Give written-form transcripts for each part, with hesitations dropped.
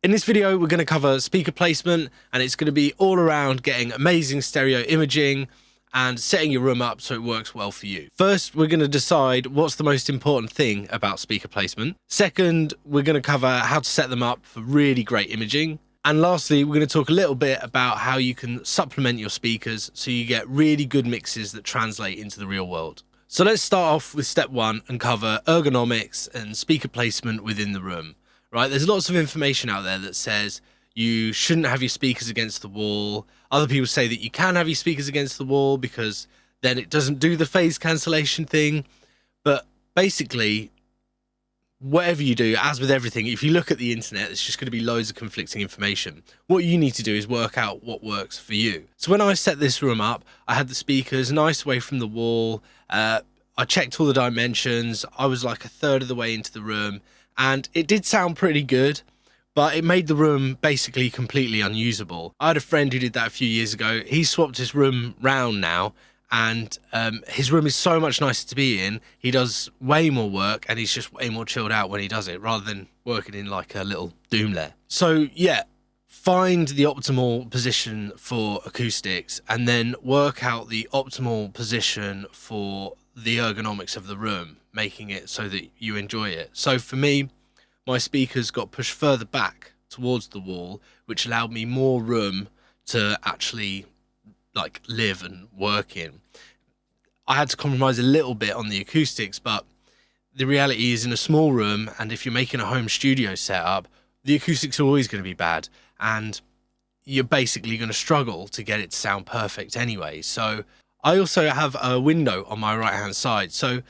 In this video, we're going to cover speaker placement, and it's going to be all around getting amazing stereo imaging and setting your room up so it works well for you. First, we're going to decide what's the most important thing about speaker placement. Second, we're going to cover how to set them up for really great imaging. And lastly, we're going to talk a little bit about how you can supplement your speakers so you get really good mixes that translate into the real world. So let's start off with step one and cover ergonomics and speaker placement within the room. Right, there's lots of information out there that says you shouldn't have your speakers against the wall. Other people say that you can have your speakers against the wall because then it doesn't do the phase cancellation thing. But basically, whatever you do, as with everything, if you look at the internet, there's just going to be loads of conflicting information. What you need to do is work out what works for you. So when I set this room up, I had the speakers nice away from the wall. I checked all the dimensions. I was like a third of the way into the room. And it did sound pretty good, but it made the room basically completely unusable. I had a friend who did that a few years ago. He swapped his room round now, and his room is so much nicer to be in. He does way more work, and he's just way more chilled out when he does it, rather than working in like a little doom lair. So yeah, find the optimal position for acoustics, and then work out the optimal position for the ergonomics of the room, making it so that you enjoy it. So for me, my speakers got pushed further back towards the wall, which allowed me more room to actually like live and work in. I had to compromise a little bit on the acoustics, but the reality is in a small room, and if you're making a home studio setup, the acoustics are always going to be bad, and you're basically going to struggle to get it to sound perfect anyway. So I also have a window on my right hand side, so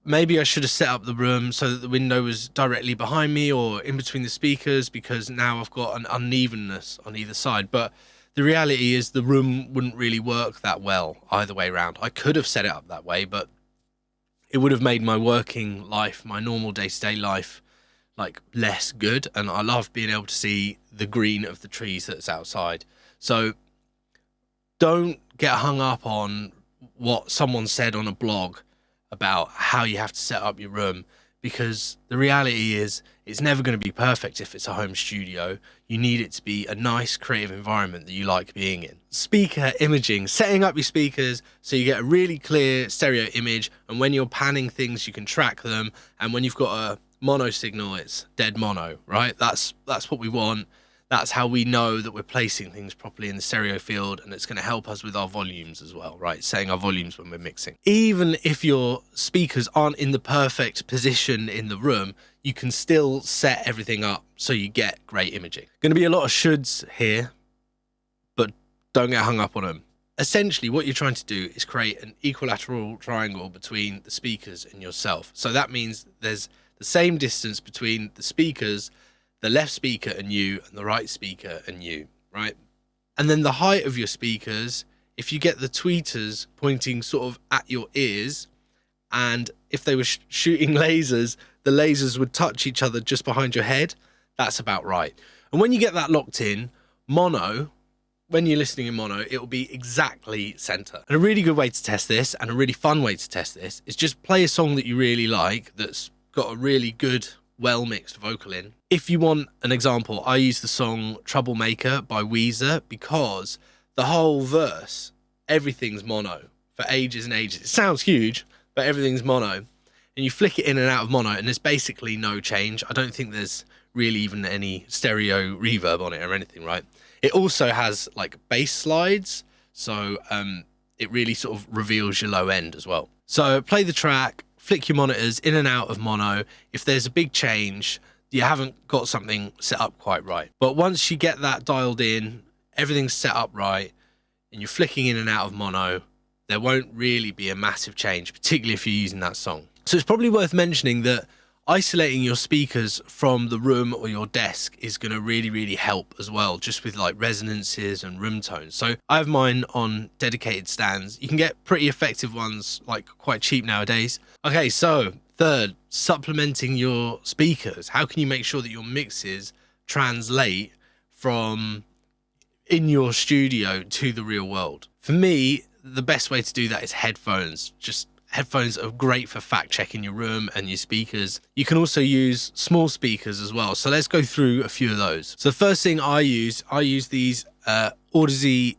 maybe I should have set up the room so that the window was directly behind me or in between the speakers, because now I've got an unevenness on either side. But the reality is the room wouldn't really work that well either way around. I could have set it up that way, but it would have made my working life, my normal day-to-day life, like less good. And I love being able to see the green of the trees that's outside. So don't get hung up on what someone said on a blog about how you have to set up your room, because the reality is it's never going to be perfect if it's a home studio. You need it to be a nice creative environment that you like being in. Speaker imaging, setting up your speakers so you get a really clear stereo image, and when you're panning things you can track them, and when you've got a mono signal it's dead mono, right? That's what we want. That's how we know that we're placing things properly in the stereo field, and it's going to help us with our volumes as well, right? Setting our volumes when we're mixing. Even if your speakers aren't in the perfect position in the room, you can still set everything up so you get great imaging. Going to be a lot of shoulds here, but don't get hung up on them. Essentially, what you're trying to do is create an equilateral triangle between the speakers and yourself. So that means there's the same distance between the speakers, the left speaker and you, and the right speaker and you, right? And then the height of your speakers, if you get the tweeters pointing sort of at your ears, and if they were shooting lasers, the lasers would touch each other just behind your head, that's about right. And when you get that locked in, mono, when you're listening in mono, it will be exactly center. And a really good way to test this, and a really fun way to test this, is just play a song that you really like that's got a really good well-mixed vocal in. If you want an example, I use the song Troublemaker by Weezer, because the whole verse, everything's mono for ages and ages. It sounds huge, but everything's mono. And you flick it in and out of mono, and there's basically no change. I don't think there's really even any stereo reverb on it or anything, right? It also has like bass slides, so it really sort of reveals your low end as well. So play the track, flick your monitors in and out of mono. If there's a big change, you haven't got something set up quite right. But once you get that dialed in, everything's set up right, and you're flicking in and out of mono, there won't really be a massive change, particularly if you're using that song. So it's probably worth mentioning that isolating your speakers from the room or your desk is going to really, really help as well, just with like resonances and room tones. So I have mine on dedicated stands. You can get pretty effective ones, like quite cheap nowadays. Okay, so third, supplementing your speakers. How can you make sure that your mixes translate from in your studio to the real world? For me, the best way to do that is headphones. Just headphones are great for fact checking your room and your speakers. You can also use small speakers as well. So let's go through a few of those. So the first thing I use these Audeze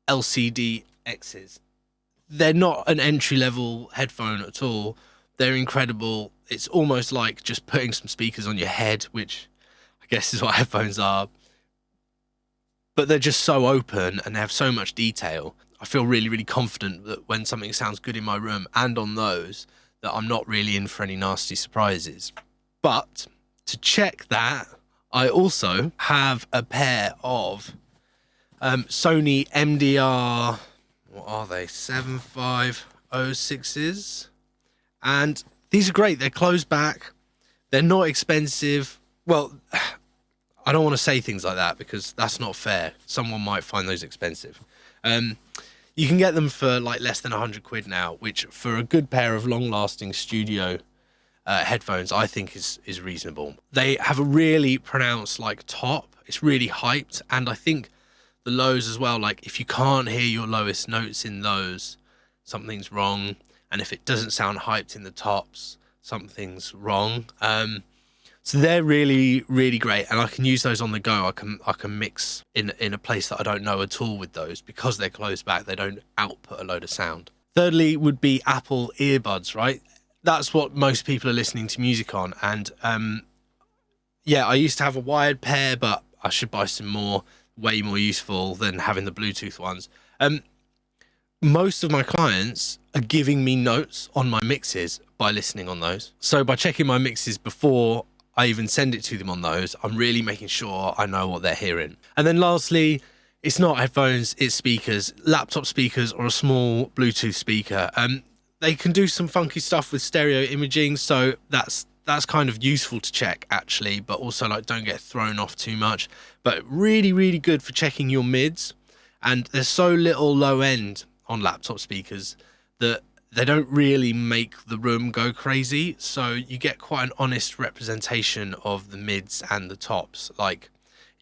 LCD X's. They're not an entry-level headphone at all. They're incredible. It's almost like just putting some speakers on your head, which I guess is what headphones are. But they're just so open and they have so much detail. I feel really, really confident that when something sounds good in my room and on those, that I'm not really in for any nasty surprises. But to check that, I also have a pair of Sony MDR, what are they, 7506s, and these are great. They're closed back, they're not expensive. Well, I don't want to say things like that because that's not fair. Someone might find those expensive. You can get them for like less than 100 quid now, which for a good pair of long-lasting studio headphones, I think is reasonable. They have a really pronounced like top. It's really hyped, and I think the lows as well. Like if you can't hear your lowest notes in those, something's wrong. And if it doesn't sound hyped in the tops, something's wrong. So they're really, really great, and I can use those on the go. I can mix in a place that I don't know at all with those because they're closed back. They don't output a load of sound. Thirdly would be Apple earbuds, right? That's what most people are listening to music on. And yeah, I used to have a wired pair, but I should buy some more. Way more useful than having the Bluetooth ones. Most of my clients are giving me notes on my mixes by listening on those. So by checking my mixes before I even send it to them on those, I'm really making sure I know what they're hearing. And then lastly, it's not headphones, it's speakers, laptop speakers or a small Bluetooth speaker. They can do some funky stuff with stereo imaging, so that's kind of useful to check actually, but also like don't get thrown off too much. But really, really good for checking your mids. And there's so little low end on laptop speakers that they don't really make the room go crazy. So you get quite an honest representation of the mids and the tops. Like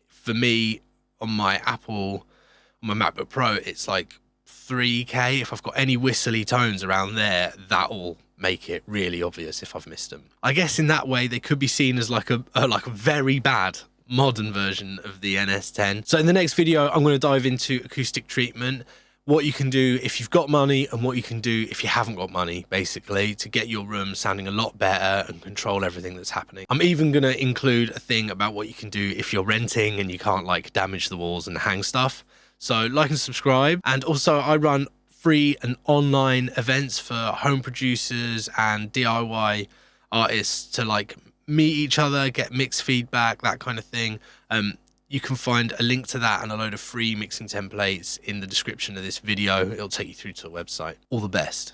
for me on my MacBook Pro, it's like 3K. If I've got any whistly tones around there, that'll make it really obvious if I've missed them. I guess in that way they could be seen as like a very bad modern version of the NS10. So in the next video I'm going to dive into acoustic treatment, what you can do if you've got money and what you can do if you haven't got money, basically, to get your room sounding a lot better and control everything that's happening. I'm even going to include a thing about what you can do if you're renting and you can't like damage the walls and hang stuff. So like and subscribe. And also I run free and online events for home producers and DIY artists to like meet each other, get mix feedback, that kind of thing. You can find a link to that and a load of free mixing templates in the description of this video. It'll take you through to the website. All the best.